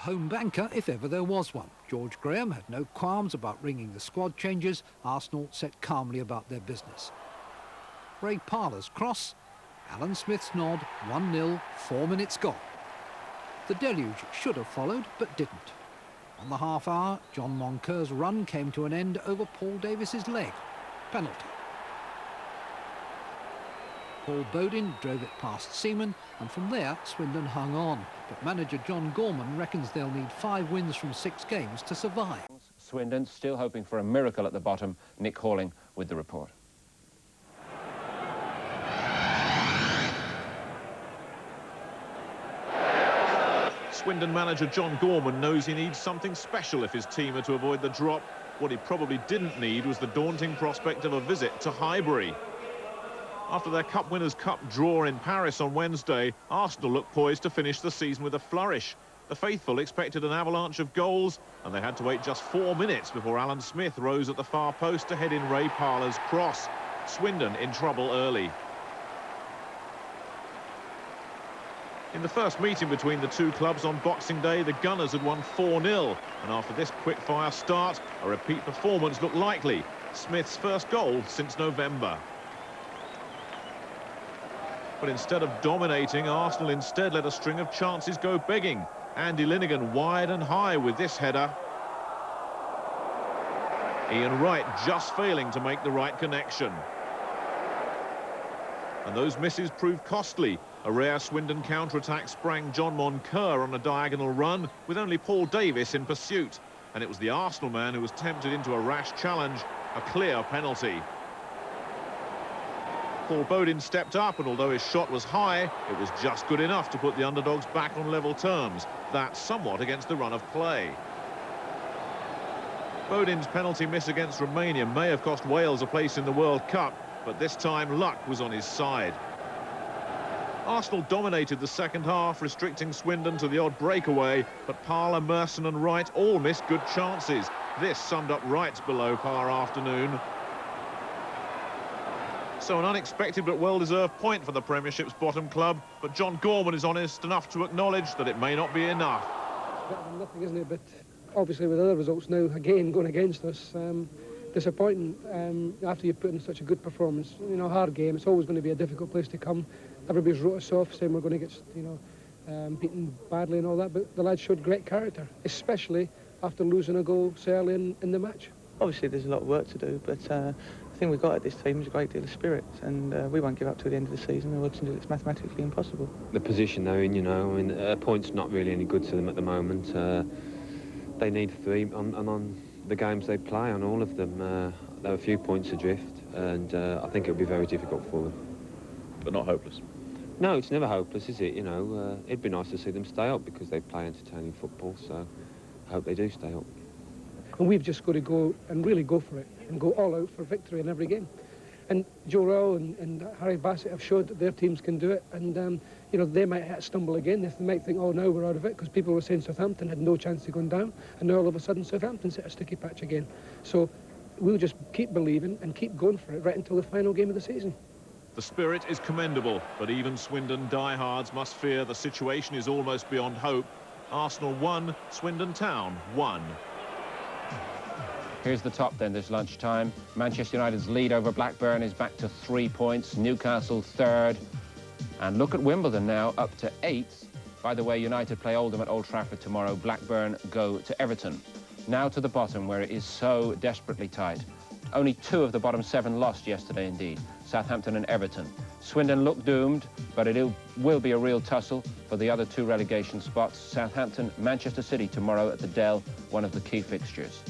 home banker if ever there was one. George Graham had no qualms about ringing the squad changes. Arsenal set calmly about their business. Ray Parlour's cross, Alan Smith's nod, 1-0, 4 minutes gone. The deluge should have followed, but didn't. On the half hour, John Moncur's run came to an end over Paul Davis's leg. Penalty. Paul Bodin drove it past Seaman, and from there Swindon hung on. But manager John Gorman reckons they'll need 5 wins from 6 games to survive. Swindon still hoping for a miracle at the bottom. Nick Halling with the report. Swindon manager John Gorman knows he needs something special if his team are to avoid the drop. What he probably didn't need was the daunting prospect of a visit to Highbury. After their Cup Winners' Cup draw in Paris on Wednesday, Arsenal looked poised to finish the season with a flourish. The faithful expected an avalanche of goals, and they had to wait just 4 minutes before Alan Smith rose at the far post to head in Ray Parlour's cross. Swindon in trouble early. In the first meeting between the two clubs on Boxing Day, the Gunners had won 4-0, and after this quick-fire start, a repeat performance looked likely. Smith's first goal since November. But instead of dominating, Arsenal instead let a string of chances go begging. Andy Linnigan wide and high with this header. Ian Wright just failing to make the right connection. And those misses proved costly. A rare Swindon counter-attack sprang John Moncur on a diagonal run, with only Paul Davis in pursuit. And it was the Arsenal man who was tempted into a rash challenge, a clear penalty. Paul Bodin stepped up, and although his shot was high, it was just good enough to put the underdogs back on level terms. That somewhat against the run of play. Bodin's penalty miss against Romania may have cost Wales a place in the World Cup, but this time luck was on his side. Arsenal dominated the second half, restricting Swindon to the odd breakaway, but Parlour, Merson and Wright all missed good chances. This summed up Wright's below par afternoon. So an unexpected but well-deserved point for the Premiership's bottom club, but John Gorman is honest enough to acknowledge that it may not be enough. It's better than nothing, isn't it? But obviously with other results now, again, going against us, disappointing after you put in such a good performance. You know, hard game, it's always going to be a difficult place to come. Everybody's wrote us off, saying we're going to get, beaten badly and all that, but the lads showed great character, especially after losing a goal so early in the match. Obviously there's a lot of work to do, but the thing we've got at this team is a great deal of spirit, and we won't give up to the end of the season until it's mathematically impossible. The position they're in, a point's not really any good to them at the moment. They need 3 on the games they play, on all of them. They're a few points adrift, and I think it'll be very difficult for them. But not hopeless. No, it's never hopeless, is it? It'd be nice to see them stay up because they play entertaining football, so I hope they do stay up. And we've just got to go and really go for it and go all out for victory in every game. And Joe Rowell and Harry Bassett have showed that their teams can do it, and they might stumble again. They might think, oh, now we're out of it, because people were saying Southampton had no chance of going down, and now all of a sudden Southampton's hit a sticky patch again. So we'll just keep believing and keep going for it right until the final game of the season. The spirit is commendable, but even Swindon diehards must fear the situation is almost beyond hope. Arsenal 1, Swindon Town 1. Here's the top then this lunchtime. Manchester United's lead over Blackburn is back to 3 points. Newcastle 3rd. And look at Wimbledon now, up to 8th. By the way, United play Oldham at Old Trafford tomorrow. Blackburn go to Everton. Now to the bottom, where it is so desperately tight. Only 2 of the bottom 7 lost yesterday indeed. Southampton and Everton. Swindon look doomed, but it will be a real tussle for the other 2 relegation spots. Southampton, Manchester City tomorrow at the Dell, one of the key fixtures.